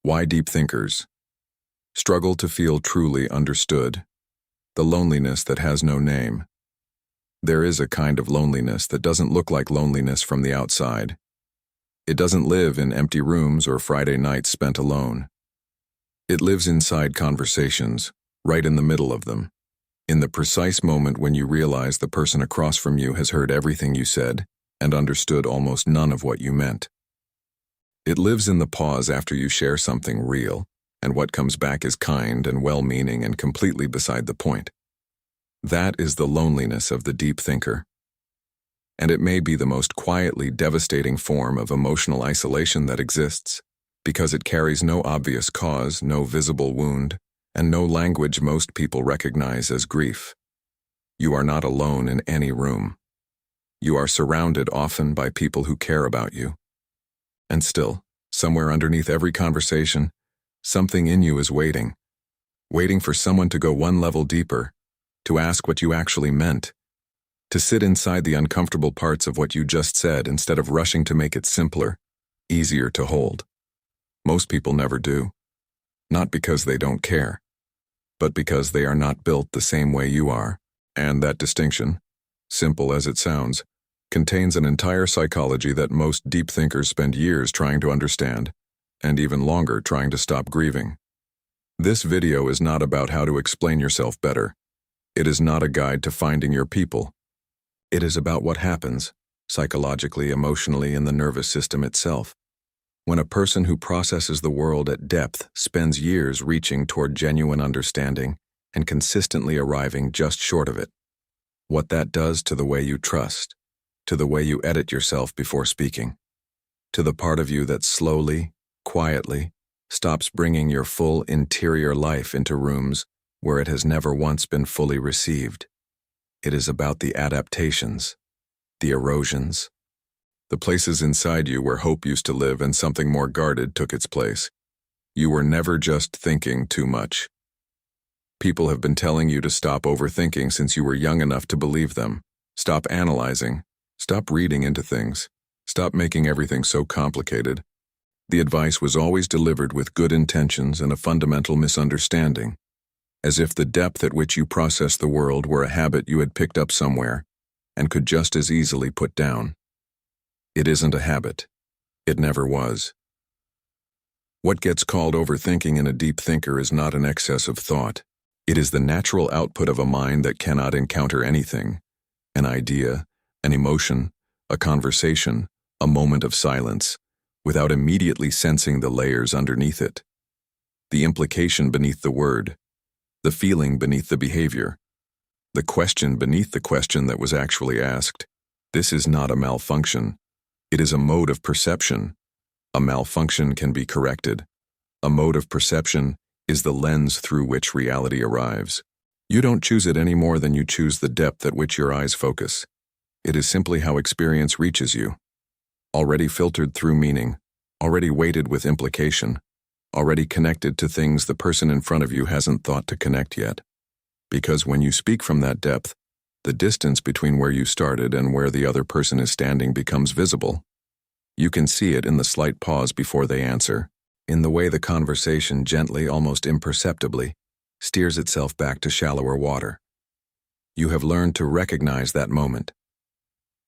Why deep thinkers struggle to feel truly understood. The loneliness that has no name. There is a kind of loneliness that doesn't look like loneliness from the outside. It doesn't live in empty rooms or Friday nights spent alone. It lives inside conversations, right in the middle of them, in the precise moment when you realize the person across from you has heard everything you said and understood almost none of what you meant. It lives in the pause after you share something real, and what comes back is kind and well-meaning and completely beside the point. That is the loneliness of the deep thinker. And it may be the most quietly devastating form of emotional isolation that exists, because it carries no obvious cause, no visible wound, and no language most people recognize as grief. You are not alone in any room. You are surrounded often by people who care about you. And still, somewhere underneath every conversation, something in you is waiting for someone to go one level deeper, to ask what you actually meant, to sit inside the uncomfortable parts of what you just said instead of rushing to make it simpler, easier to hold. Most people never do. Not because they don't care, but because they are not built the same way you are, and that distinction, simple as it sounds, contains an entire psychology that most deep thinkers spend years trying to understand, and even longer trying to stop grieving. This video is not about how to explain yourself better. It is not a guide to finding your people. It is about what happens, psychologically, emotionally, in the nervous system itself, when a person who processes the world at depth spends years reaching toward genuine understanding and consistently arriving just short of it. What that does to the way you trust, to the way you edit yourself before speaking, to the part of you that slowly, quietly, stops bringing your full interior life into rooms where it has never once been fully received. It is about the adaptations, the erosions, the places inside you where hope used to live and something more guarded took its place. You were never just thinking too much. People have been telling you to stop overthinking since you were young enough to believe them. Stop analyzing. Stop reading into things. Stop making everything so complicated. The advice was always delivered with good intentions and a fundamental misunderstanding, as if the depth at which you process the world were a habit you had picked up somewhere and could just as easily put down. It isn't a habit. It never was. What gets called overthinking in a deep thinker is not an excess of thought. It is the natural output of a mind that cannot encounter anything, an idea, an emotion, a conversation, a moment of silence, without immediately sensing the layers underneath it. The implication beneath the word, the feeling beneath the behavior, the question beneath the question that was actually asked. This is not a malfunction. It is a mode of perception. A malfunction can be corrected. A mode of perception is the lens through which reality arrives. You don't choose it any more than you choose the depth at which your eyes focus. It is simply how experience reaches you. Already filtered through meaning, already weighted with implication, already connected to things the person in front of you hasn't thought to connect yet. Because when you speak from that depth, the distance between where you started and where the other person is standing becomes visible. You can see it in the slight pause before they answer, in the way the conversation gently, almost imperceptibly, steers itself back to shallower water. You have learned to recognize that moment.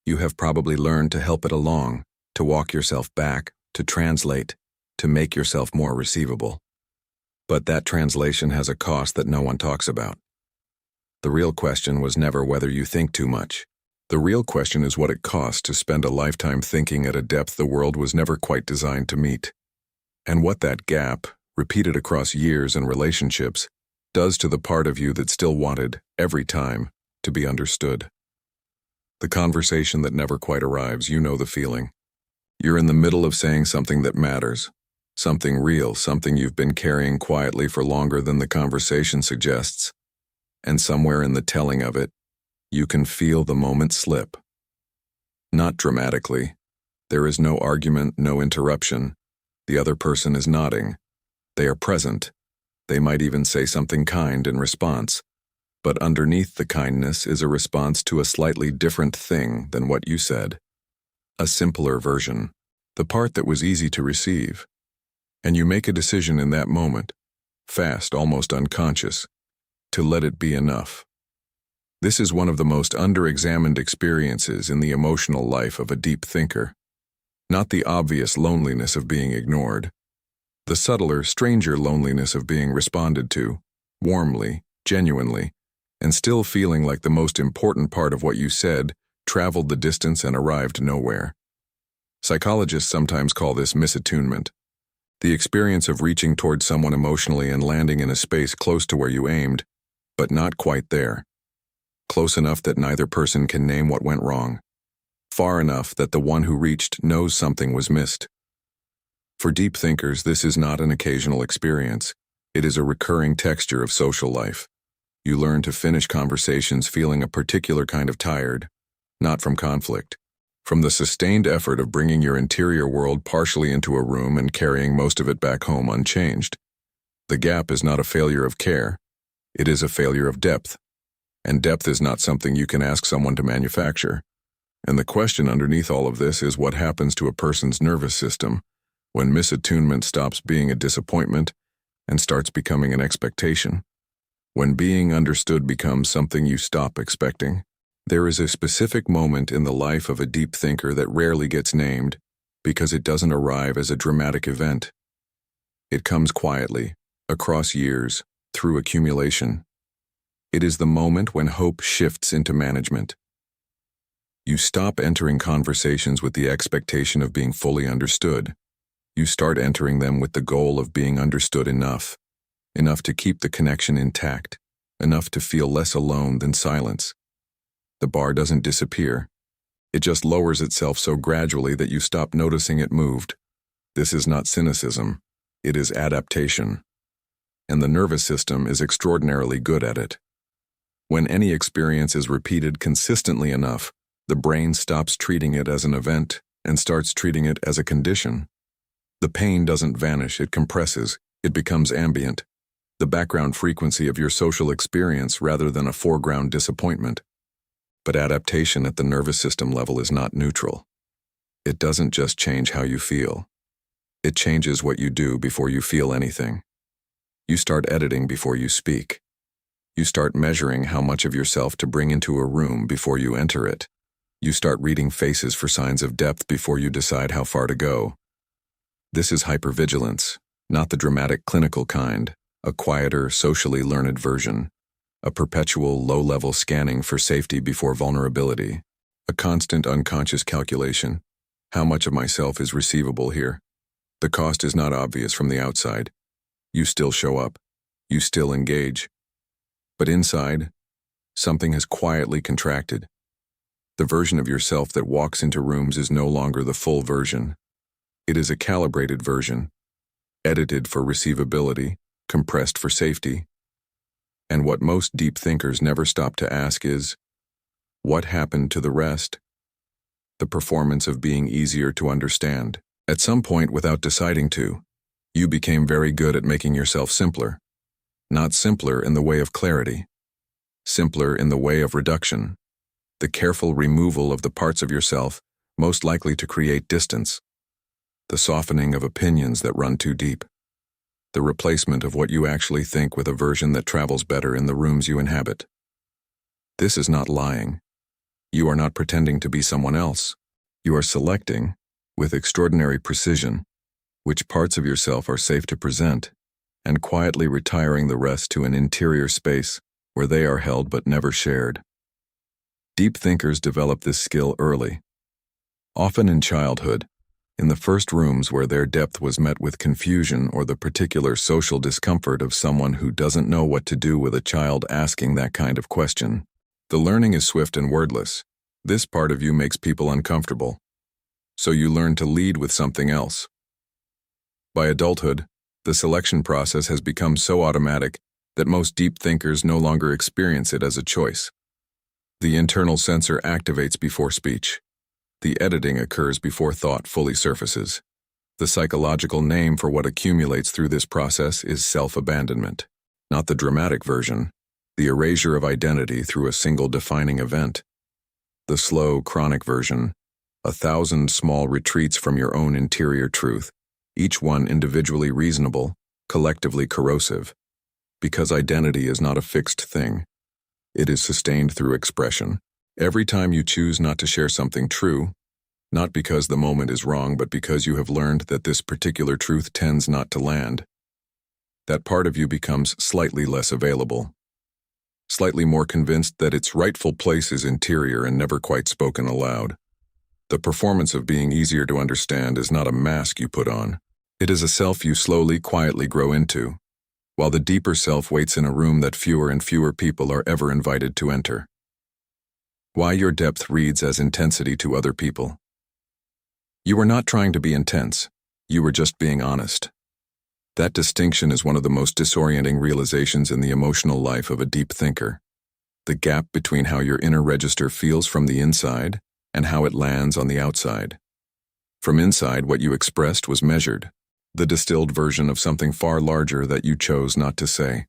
You have probably learned to help it along, to walk yourself back, to translate, to make yourself more receivable. But that translation has a cost that no one talks about. The real question was never whether you think too much. The real question is what it costs to spend a lifetime thinking at a depth the world was never quite designed to meet. And what that gap, repeated across years and relationships, does to the part of you that still wanted, every time, to be understood. The conversation that never quite arrives, you know the feeling. You're in the middle of saying something that matters, something real, something you've been carrying quietly for longer than the conversation suggests. And somewhere in the telling of it, you can feel the moment slip. Not dramatically. There is no argument, no interruption. The other person is nodding. They are present. They might even say something kind in response. But underneath the kindness is a response to a slightly different thing than what you said. A simpler version. The part that was easy to receive. And you make a decision in that moment, fast, almost unconscious, to let it be enough. This is one of the most under-examined experiences in the emotional life of a deep thinker. Not the obvious loneliness of being ignored, the subtler, stranger loneliness of being responded to, warmly, genuinely, and still feeling like the most important part of what you said traveled the distance and arrived nowhere. Psychologists sometimes call this misattunement, the experience of reaching toward someone emotionally and landing in a space close to where you aimed, but not quite there. Close enough that neither person can name what went wrong. Far enough that the one who reached knows something was missed. For deep thinkers, this is not an occasional experience. It is a recurring texture of social life. You learn to finish conversations feeling a particular kind of tired, not from conflict, from the sustained effort of bringing your interior world partially into a room and carrying most of it back home unchanged. The gap is not a failure of care. It is a failure of depth. And depth is not something you can ask someone to manufacture. And the question underneath all of this is what happens to a person's nervous system when misattunement stops being a disappointment and starts becoming an expectation. When being understood becomes something you stop expecting. There is a specific moment in the life of a deep thinker that rarely gets named because it doesn't arrive as a dramatic event. It comes quietly, across years, through accumulation. It is the moment when hope shifts into management. You stop entering conversations with the expectation of being fully understood. You start entering them with the goal of being understood enough to keep the connection intact, enough to feel less alone than silence. The bar doesn't disappear. It just lowers itself so gradually that you stop noticing it moved. This is not cynicism. It is adaptation. And the nervous system is extraordinarily good at it. When any experience is repeated consistently enough, the brain stops treating it as an event and starts treating it as a condition. The pain doesn't vanish, it compresses, it becomes ambient, the background frequency of your social experience rather than a foreground disappointment. But adaptation at the nervous system level is not neutral. It doesn't just change how you feel. It changes what you do before you feel anything. You start editing before you speak. You start measuring how much of yourself to bring into a room before you enter it. You start reading faces for signs of depth before you decide how far to go. This is hypervigilance, not the dramatic clinical kind, a quieter, socially learned version, a perpetual low-level scanning for safety before vulnerability, a constant unconscious calculation. How much of myself is receivable here? The cost is not obvious from the outside. You still show up. You still engage. But inside, something has quietly contracted. The version of yourself that walks into rooms is no longer the full version. It is a calibrated version, edited for receivability, compressed for safety. And what most deep thinkers never stop to ask is, what happened to the rest? The performance of being easier to understand. At some point, without deciding to, you became very good at making yourself simpler. Not simpler in the way of clarity, simpler in the way of reduction, the careful removal of the parts of yourself most likely to create distance, the softening of opinions that run too deep, the replacement of what you actually think with a version that travels better in the rooms you inhabit. This is not lying. You are not pretending to be someone else. You are selecting, with extraordinary precision, which parts of yourself are safe to present, and quietly retiring the rest to an interior space where they are held but never shared. Deep thinkers develop this skill early, often in childhood, in the first rooms where their depth was met with confusion or the particular social discomfort of someone who doesn't know what to do with a child asking that kind of question. The learning is swift and wordless. This part of you makes people uncomfortable, so you learn to lead with something else. By adulthood, the selection process has become so automatic that most deep thinkers no longer experience it as a choice. The internal censor activates before speech. The editing occurs before thought fully surfaces. The psychological name for what accumulates through this process is self-abandonment, not the dramatic version, the erasure of identity through a single defining event. The slow, chronic version, 1,000 small retreats from your own interior truth, each one individually reasonable, collectively corrosive. Because identity is not a fixed thing. It is sustained through expression. Every time you choose not to share something true, not because the moment is wrong, but because you have learned that this particular truth tends not to land, that part of you becomes slightly less available, slightly more convinced that its rightful place is interior and never quite spoken aloud. The performance of being easier to understand is not a mask you put on. It is a self you slowly, quietly grow into, while the deeper self waits in a room that fewer and fewer people are ever invited to enter. Why your depth reads as intensity to other people. You were not trying to be intense, you were just being honest. That distinction is one of the most disorienting realizations in the emotional life of a deep thinker. The gap between how your inner register feels from the inside and how it lands on the outside. From inside, what you expressed was measured, the distilled version of something far larger that you chose not to say.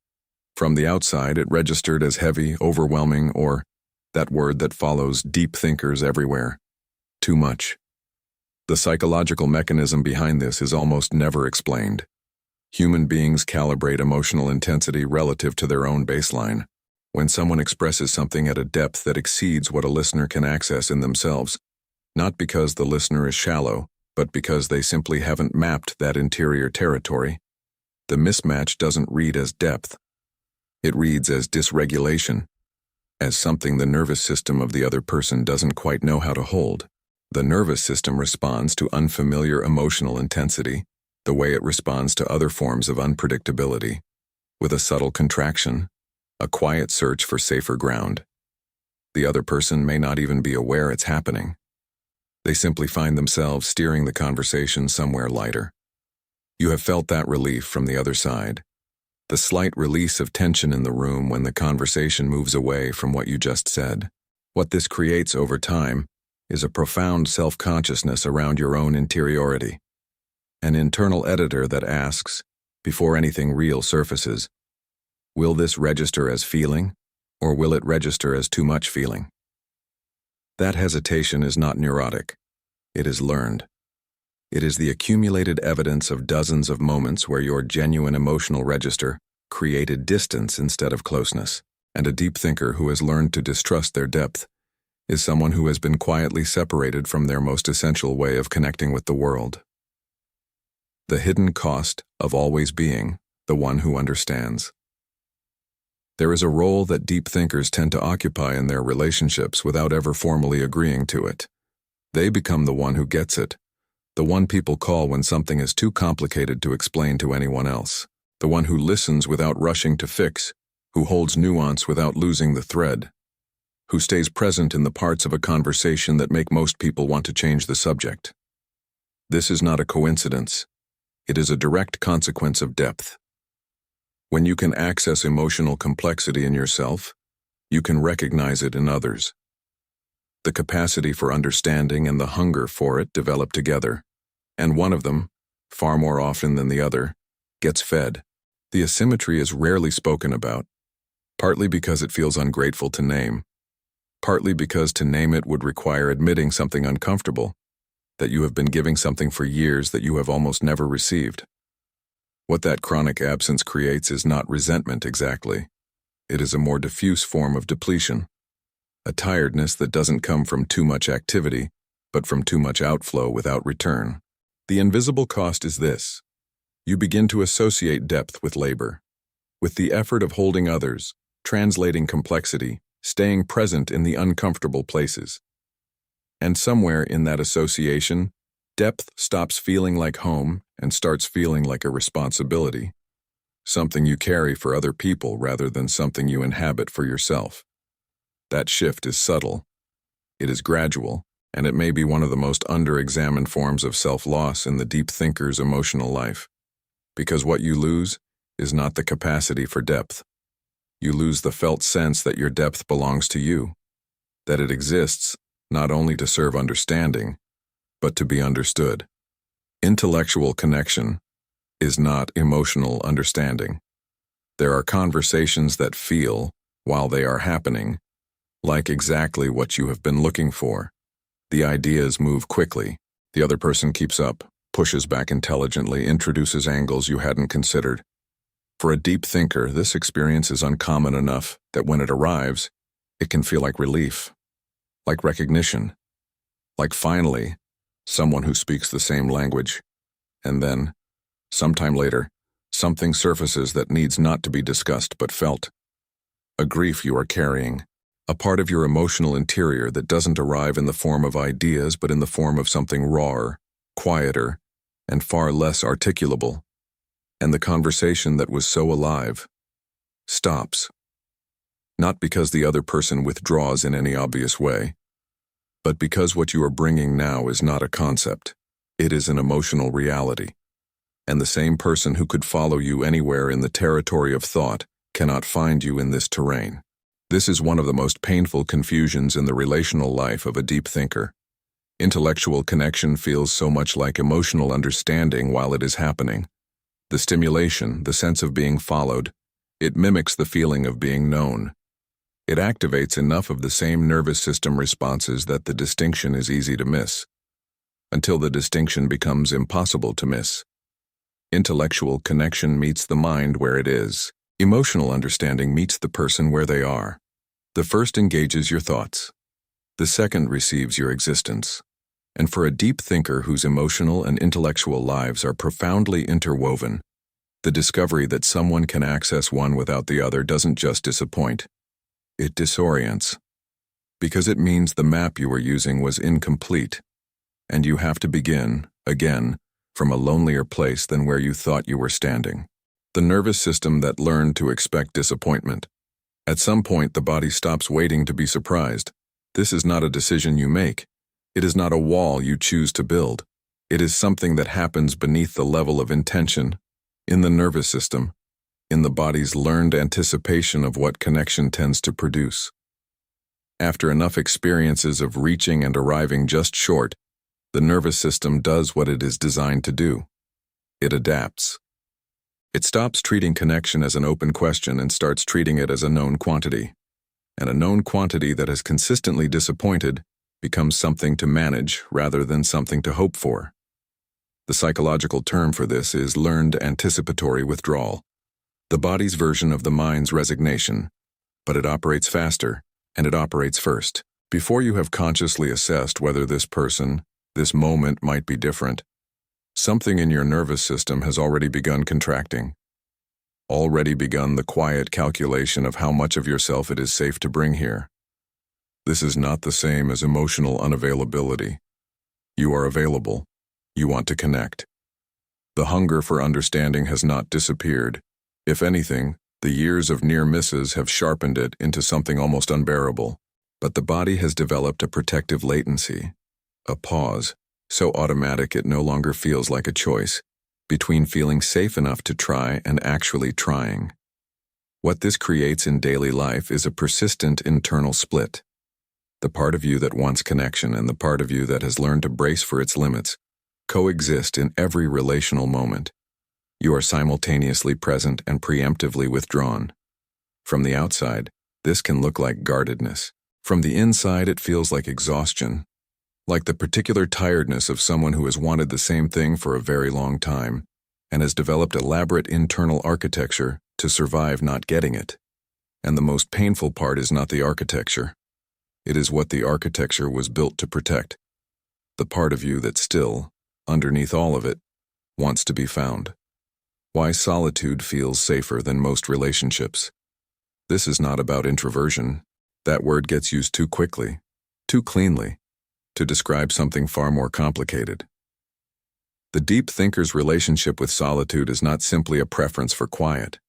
From the outside, it registered as heavy, overwhelming, or that word that follows deep thinkers everywhere: too much. The psychological mechanism behind this is almost never explained. Human beings calibrate emotional intensity relative to their own baseline. When someone expresses something at a depth that exceeds what a listener can access in themselves, not because the listener is shallow, but because they simply haven't mapped that interior territory, the mismatch doesn't read as depth. It reads as dysregulation, as something the nervous system of the other person doesn't quite know how to hold. The nervous system responds to unfamiliar emotional intensity the way it responds to other forms of unpredictability, with a subtle contraction, a quiet search for safer ground. The other person may not even be aware it's happening. They simply find themselves steering the conversation somewhere lighter. You have felt that relief from the other side, the slight release of tension in the room when the conversation moves away from what you just said. What this creates over time is a profound self-consciousness around your own interiority. An internal editor that asks, before anything real surfaces, will this register as feeling, or will it register as too much feeling? That hesitation is not neurotic. It is learned. It is the accumulated evidence of dozens of moments where your genuine emotional register created distance instead of closeness. And a deep thinker who has learned to distrust their depth is someone who has been quietly separated from their most essential way of connecting with the world. The hidden cost of always being the one who understands. There is a role that deep thinkers tend to occupy in their relationships without ever formally agreeing to it. They become the one who gets it, the one people call when something is too complicated to explain to anyone else, the one who listens without rushing to fix, who holds nuance without losing the thread, who stays present in the parts of a conversation that make most people want to change the subject. This is not a coincidence. It is a direct consequence of depth. When you can access emotional complexity in yourself, you can recognize it in others. The capacity for understanding and the hunger for it develop together, and one of them, far more often than the other, gets fed. The asymmetry is rarely spoken about, partly because it feels ungrateful to name, partly because to name it would require admitting something uncomfortable, that you have been giving something for years that you have almost never received. What that chronic absence creates is not resentment exactly. It is a more diffuse form of depletion, a tiredness that doesn't come from too much activity, but from too much outflow without return. The invisible cost is this: you begin to associate depth with labor, with the effort of holding others, translating complexity, staying present in the uncomfortable places. And somewhere in that association, depth stops feeling like home and starts feeling like a responsibility, something you carry for other people rather than something you inhabit for yourself. That shift is subtle, it is gradual, and it may be one of the most under-examined forms of self-loss in the deep thinker's emotional life. Because what you lose is not the capacity for depth. You lose the felt sense that your depth belongs to you, that it exists not only to serve understanding, but to be understood. Intellectual connection is not emotional understanding. There are conversations that feel, while they are happening, like exactly what you have been looking for. The ideas move quickly. The other person keeps up. pushes back intelligently, introduces angles you hadn't considered. For a deep thinker, this experience is uncommon enough that when it arrives, it can feel like relief, like recognition, like finally, someone who speaks the same language. And then, sometime later, something surfaces that needs not to be discussed but felt. A grief you are carrying, a part of your emotional interior that doesn't arrive in the form of ideas but in the form of something rawer, quieter, and far less articulable. And the conversation that was so alive stops. Not because the other person withdraws in any obvious way, but because what you are bringing now is not a concept. It is an emotional reality. And the same person who could follow you anywhere in the territory of thought cannot find you in this terrain. This is one of the most painful confusions in the relational life of a deep thinker. Intellectual connection feels so much like emotional understanding while it is happening. The stimulation, the sense of being followed, it mimics the feeling of being known. It activates enough of the same nervous system responses that the distinction is easy to miss, until the distinction becomes impossible to miss. Intellectual connection meets the mind where it is. Emotional understanding meets the person where they are. The first engages your thoughts. The second receives your existence. And for a deep thinker whose emotional and intellectual lives are profoundly interwoven, the discovery that someone can access one without the other doesn't just disappoint. It disorients. Because it means the map you were using was incomplete, and you have to begin, again, from a lonelier place than where you thought you were standing. The nervous system that learned to expect disappointment. At some point, the body stops waiting to be surprised. This is not a decision you make. It is not a wall you choose to build. It is something that happens beneath the level of intention, in the nervous system, in the body's learned anticipation of what connection tends to produce. After enough experiences of reaching and arriving just short, the nervous system does what it is designed to do. It adapts. It stops treating connection as an open question and starts treating it as a known quantity. And a known quantity that has consistently disappointed becomes something to manage rather than something to hope for. The psychological term for this is learned anticipatory withdrawal, the body's version of the mind's resignation, but it operates faster, and it operates first. Before you have consciously assessed whether this person, this moment might be different, something in your nervous system has already begun contracting, already begun the quiet calculation of how much of yourself it is safe to bring here. This is not the same as emotional unavailability. You are available. You want to connect. The hunger for understanding has not disappeared. If anything, the years of near misses have sharpened it into something almost unbearable. But the body has developed a protective latency, a pause, so automatic it no longer feels like a choice, between feeling safe enough to try and actually trying. What this creates in daily life is a persistent internal split. The part of you that wants connection and the part of you that has learned to brace for its limits coexist in every relational moment. You are simultaneously present and preemptively withdrawn. From the outside, this can look like guardedness. From the inside, it feels like exhaustion, like the particular tiredness of someone who has wanted the same thing for a very long time and has developed elaborate internal architecture to survive not getting it. And the most painful part is not the architecture. It is what the architecture was built to protect. The part of you that still, underneath all of it, wants to be found. Why solitude feels safer than most relationships. This is not about introversion. That word gets used too quickly, too cleanly, to describe something far more complicated. The deep thinker's relationship with solitude is not simply a preference for quiet.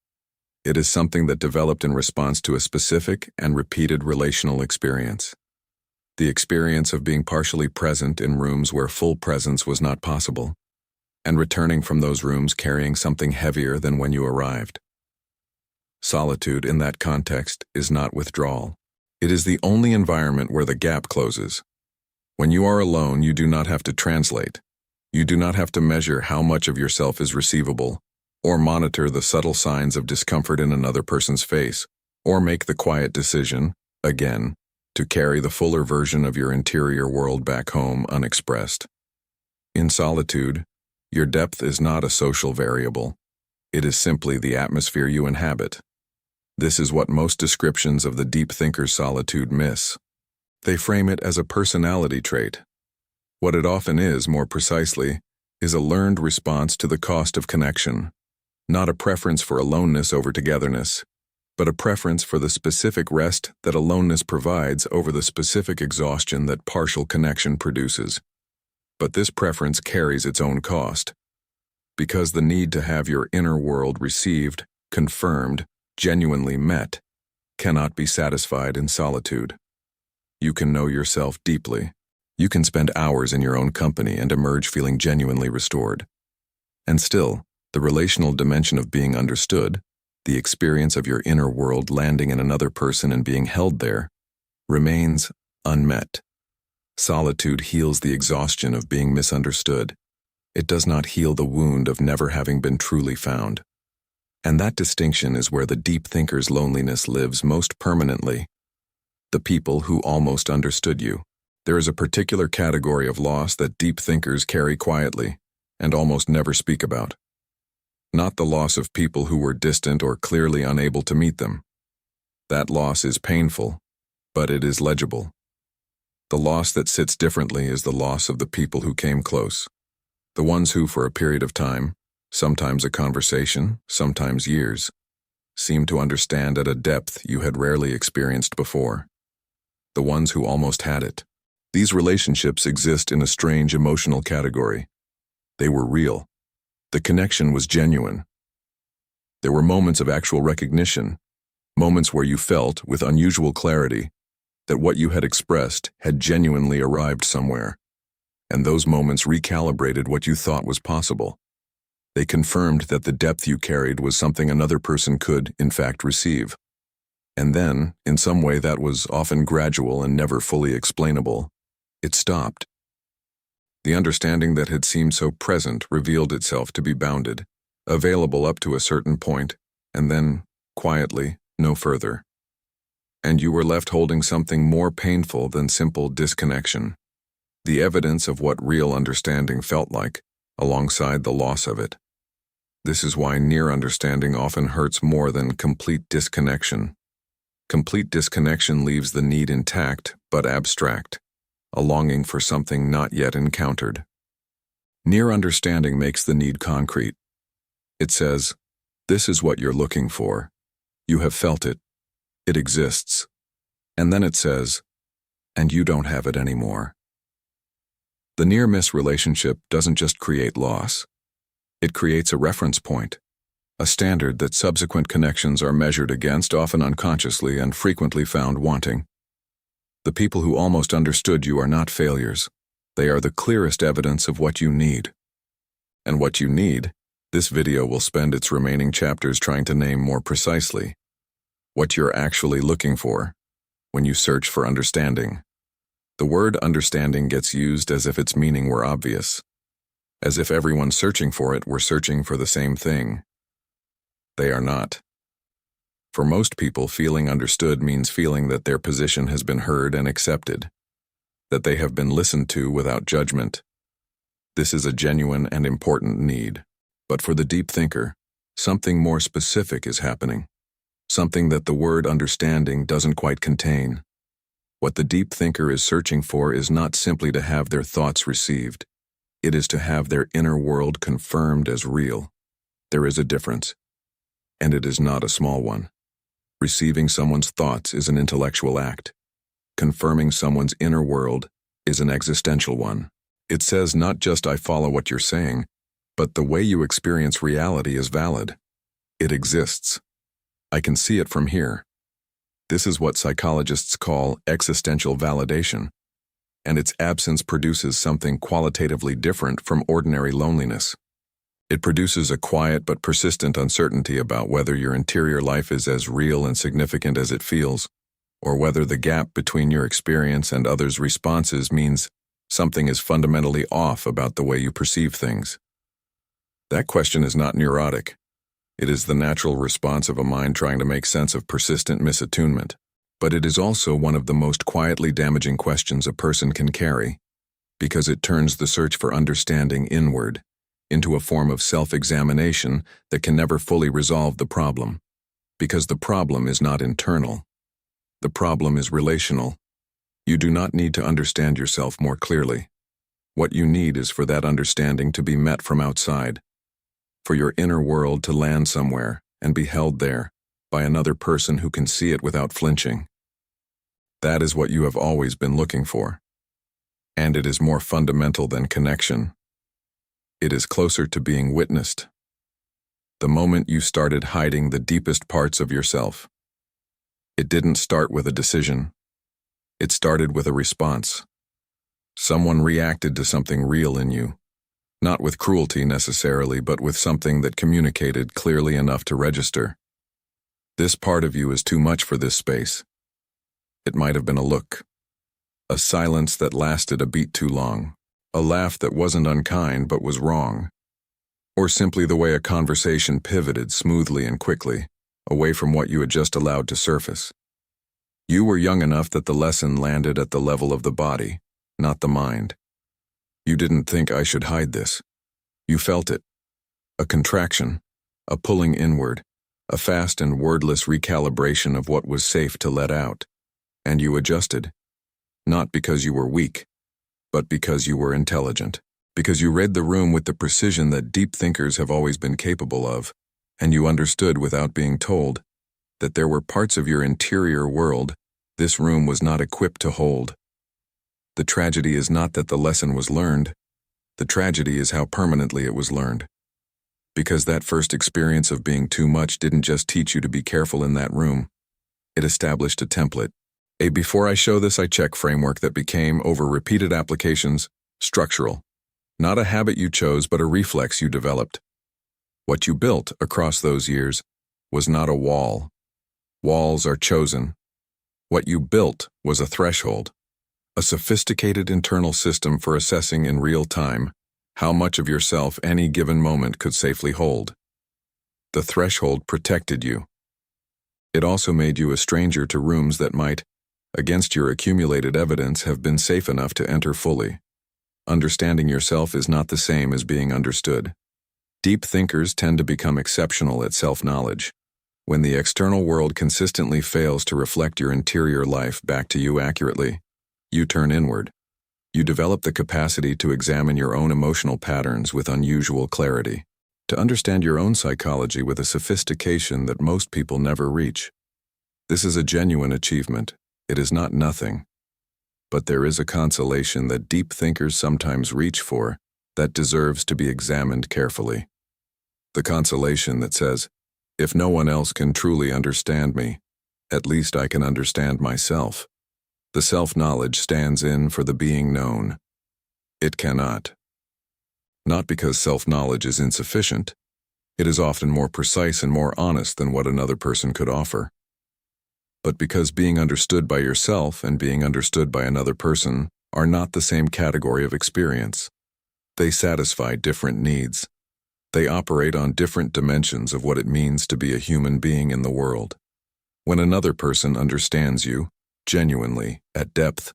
It is something that developed in response to a specific and repeated relational experience. The experience of being partially present in rooms where full presence was not possible, and returning from those rooms carrying something heavier than when you arrived. Solitude in that context is not withdrawal. It is the only environment where the gap closes. When you are alone, you do not have to translate. You do not have to measure how much of yourself is receivable, or monitor the subtle signs of discomfort in another person's face, or make the quiet decision, again, to carry the fuller version of your interior world back home unexpressed. In solitude, Your depth is not a social variable. It is simply the atmosphere you inhabit. This is what most descriptions of the deep thinker's solitude miss. They frame it as a personality trait. What it often is, more precisely, is a learned response to the cost of connection, not a preference for aloneness over togetherness, but a preference for the specific rest that aloneness provides over the specific exhaustion that partial connection produces. But this preference carries its own cost, because the need to have your inner world received, confirmed, genuinely met, cannot be satisfied in solitude. You can know yourself deeply. You can spend hours in your own company and emerge feeling genuinely restored. And still, the relational dimension of being understood, the experience of your inner world landing in another person and being held there, remains unmet. Solitude heals the exhaustion of being misunderstood. It does not heal the wound of never having been truly found. And that distinction is where the deep thinker's loneliness lives most permanently. The people who almost understood you. There is a particular category of loss that deep thinkers carry quietly and almost never speak about. Not the loss of people who were distant or clearly unable to meet them. That loss is painful, but it is legible. The loss that sits differently is the loss of the people who came close. The ones who, for a period of time, sometimes a conversation, sometimes years, seemed to understand at a depth you had rarely experienced before. The ones who almost had it. These relationships exist in a strange emotional category. They were real. The connection was genuine. There were moments of actual recognition, moments where you felt, with unusual clarity, that what you had expressed had genuinely arrived somewhere, and those moments recalibrated what you thought was possible. They confirmed that the depth you carried was something another person could, in fact, receive. And then, in some way that was often gradual and never fully explainable, it stopped. The understanding that had seemed so present revealed itself to be bounded, available up to a certain point, and then, quietly, no further. And you were left holding something more painful than simple disconnection, the evidence of what real understanding felt like, alongside the loss of it. This is why near understanding often hurts more than complete disconnection. Complete disconnection leaves the need intact but abstract, a longing for something not yet encountered. Near understanding makes the need concrete. It says, "This is what you're looking for. You have felt it. It exists." And then it says, "And you don't have it anymore." The near-miss relationship doesn't just create loss. It creates a reference point, a standard that subsequent connections are measured against, often unconsciously and frequently found wanting. The people who almost understood you are not failures. They are the clearest evidence of what you need. And what you need, this video will spend its remaining chapters trying to name more precisely. What you're actually looking for when you search for understanding. The word understanding gets used as if its meaning were obvious, as if everyone searching for it were searching for the same thing. They are not. For most people, feeling understood means feeling that their position has been heard and accepted, that they have been listened to without judgment. This is a genuine and important need. But for the deep thinker, something more specific is happening, something that the word understanding doesn't quite contain. What the deep thinker is searching for is not simply to have their thoughts received. It is to have their inner world confirmed as real. There is a difference, and it is not a small one. Receiving someone's thoughts is an intellectual act. Confirming someone's inner world is an existential one. It says not just "I follow what you're saying," but the way you experience reality is valid. It exists. I can see it from here. This is what psychologists call existential validation, and its absence produces something qualitatively different from ordinary loneliness. It produces a quiet but persistent uncertainty about whether your interior life is as real and significant as it feels, or whether the gap between your experience and others' responses means something is fundamentally off about the way you perceive things. That question is not neurotic. It is the natural response of a mind trying to make sense of persistent misattunement. But it is also one of the most quietly damaging questions a person can carry, because it turns the search for understanding inward, into a form of self-examination that can never fully resolve the problem. Because the problem is not internal. The problem is relational. You do not need to understand yourself more clearly. What you need is for that understanding to be met from outside, for your inner world to land somewhere and be held there by another person who can see it without flinching. That is what you have always been looking for. And it is more fundamental than connection. It is closer to being witnessed. The moment you started hiding the deepest parts of yourself. It didn't start with a decision. It started with a response. Someone reacted to something real in you, not with cruelty necessarily, but with something that communicated clearly enough to register. This part of you is too much for this space. It might have been a look, a silence that lasted a beat too long, a laugh that wasn't unkind but was wrong, or simply the way a conversation pivoted smoothly and quickly, away from what you had just allowed to surface. You were young enough that the lesson landed at the level of the body, not the mind. You didn't think I should hide this. You felt it. A contraction, a pulling inward, a fast and wordless recalibration of what was safe to let out. And you adjusted. Not because you were weak, but because you were intelligent. Because you read the room with the precision that deep thinkers have always been capable of, and you understood without being told that there were parts of your interior world this room was not equipped to hold. The tragedy is not that the lesson was learned. The tragedy is how permanently it was learned. Because that first experience of being too much didn't just teach you to be careful in that room. It established a template. A before I show this I check framework that became, over repeated applications, structural. Not a habit you chose, but a reflex you developed. What you built across those years was not a wall. Walls are chosen. What you built was a threshold, a sophisticated internal system for assessing in real time how much of yourself any given moment could safely hold. The threshold protected you. It also made you a stranger to rooms that might, against your accumulated evidence, have been safe enough to enter fully. Understanding yourself is not the same as being understood. Deep thinkers tend to become exceptional at self-knowledge. When the external world consistently fails to reflect your interior life back to you accurately, you turn inward. You develop the capacity to examine your own emotional patterns with unusual clarity, to understand your own psychology with a sophistication that most people never reach. This is a genuine achievement. It is not nothing. But there is a consolation that deep thinkers sometimes reach for that deserves to be examined carefully. The consolation that says, if no one else can truly understand me, at least I can understand myself. The self-knowledge stands in for the being known. It cannot. Not because self-knowledge is insufficient. It is often more precise and more honest than what another person could offer. But because being understood by yourself and being understood by another person are not the same category of experience. They satisfy different needs. They operate on different dimensions of what it means to be a human being in the world. When another person understands you, genuinely, at depth,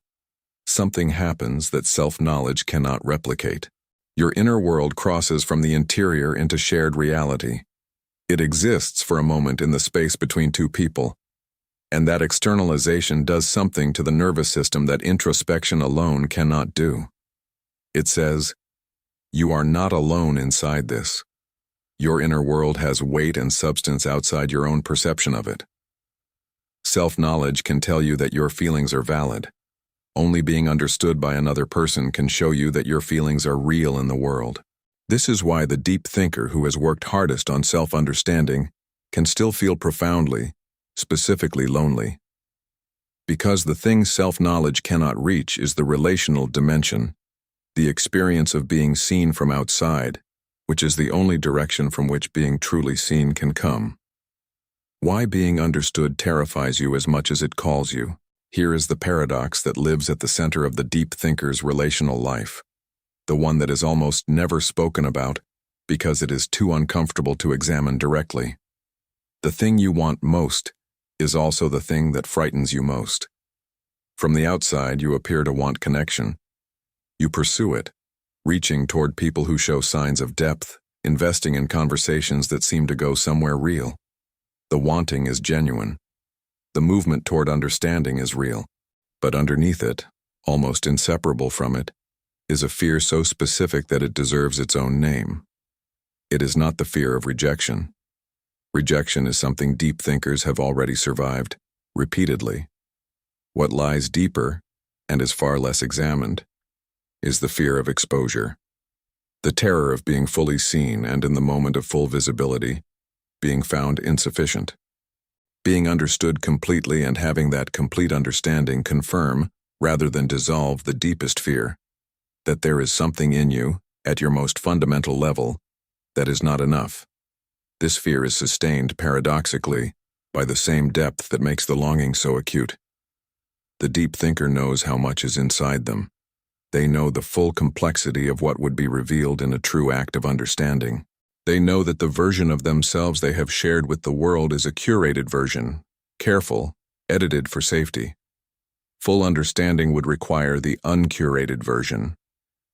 something happens that self-knowledge cannot replicate. Your inner world crosses from the interior into shared reality. It exists for a moment in the space between two people. And that externalization does something to the nervous system that introspection alone cannot do. It says, you are not alone inside this. Your inner world has weight and substance outside your own perception of it. Self-knowledge can tell you that your feelings are valid. Only being understood by another person can show you that your feelings are real in the world. This is why the deep thinker who has worked hardest on self-understanding can still feel profoundly, specifically lonely. Because the thing self-knowledge cannot reach is the relational dimension, the experience of being seen from outside, which is the only direction from which being truly seen can come. Why being understood terrifies you as much as it calls you. Here is the paradox that lives at the center of the deep thinker's relational life, the one that is almost never spoken about because it is too uncomfortable to examine directly. The thing you want most is also the thing that frightens you most. From the outside, you appear to want connection. You pursue it. reaching toward people who show signs of depth, investing in conversations that seem to go somewhere real. The wanting is genuine. The movement toward understanding is real. But underneath it, almost inseparable from it, is a fear so specific that it deserves its own name. It is not the fear of rejection. Rejection is something deep thinkers have already survived, repeatedly. What lies deeper, and is far less examined, is the fear of exposure. The terror of being fully seen and in the moment of full visibility, being found insufficient. Being understood completely and having that complete understanding confirm, rather than dissolve, the deepest fear, that there is something in you, at your most fundamental level, that is not enough. This fear is sustained, paradoxically, by the same depth that makes the longing so acute. The deep thinker knows how much is inside them. They know the full complexity of what would be revealed in a true act of understanding. They know that the version of themselves they have shared with the world is a curated version, careful, edited for safety. Full understanding would require the uncurated version,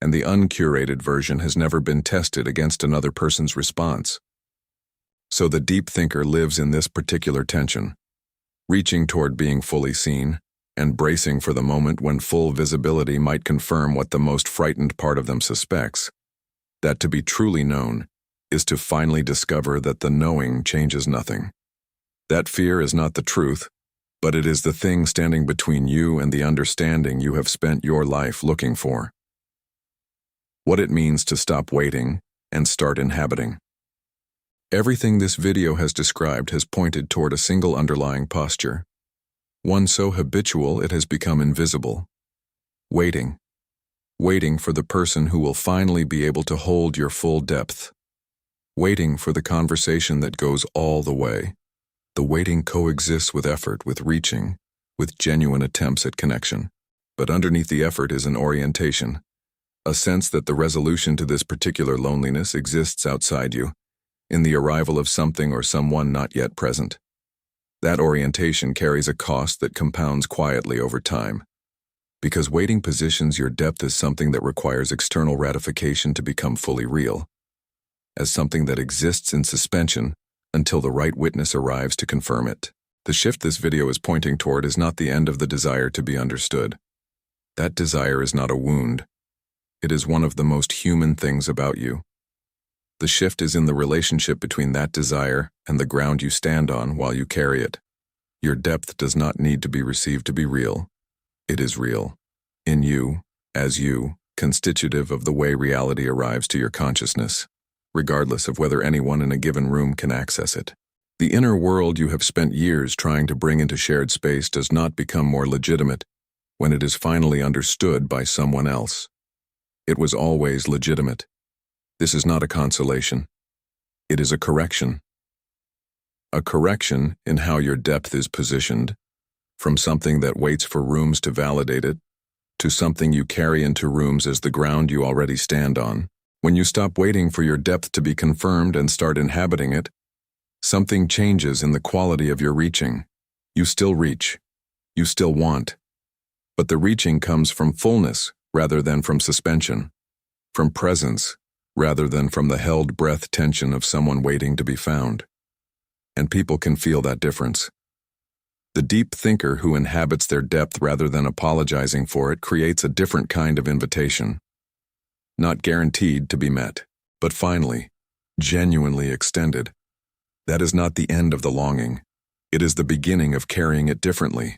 and the uncurated version has never been tested against another person's response. So the deep thinker lives in this particular tension, reaching toward being fully seen, and bracing for the moment when full visibility might confirm what the most frightened part of them suspects, that to be truly known is to finally discover that the knowing changes nothing. That fear is not the truth, but it is the thing standing between you and the understanding you have spent your life looking for. What it means to stop waiting and start inhabiting. Everything this video has described has pointed toward a single underlying posture, one so habitual it has become invisible. Waiting. Waiting for the person who will finally be able to hold your full depth. Waiting for the conversation that goes all the way. The waiting coexists with effort, with reaching, with genuine attempts at connection. But underneath the effort is an orientation, a sense that the resolution to this particular loneliness exists outside you, in the arrival of something or someone not yet present. That orientation carries a cost that compounds quietly over time, because waiting positions your depth as something that requires external ratification to become fully real, as something that exists in suspension until the right witness arrives to confirm it. The shift this video is pointing toward is not the end of the desire to be understood. That desire is not a wound. It is one of the most human things about you. The shift is in the relationship between that desire and the ground you stand on while you carry it. Your depth does not need to be received to be real. It is real. In you, as you, constitutive of the way reality arrives to your consciousness, regardless of whether anyone in a given room can access it. The inner world you have spent years trying to bring into shared space does not become more legitimate when it is finally understood by someone else. It was always legitimate. This is not a consolation. It is a correction. A correction in how your depth is positioned, from something that waits for rooms to validate it, to something you carry into rooms as the ground you already stand on. When you stop waiting for your depth to be confirmed and start inhabiting it, something changes in the quality of your reaching. You still reach. You still want. But the reaching comes from fullness rather than from suspension, from presence rather than from the held breath tension of someone waiting to be found. And people can feel that difference. The deep thinker who inhabits their depth rather than apologizing for it creates a different kind of invitation. Not guaranteed to be met, but finally, genuinely extended. That is not the end of the longing. It is the beginning of carrying it differently.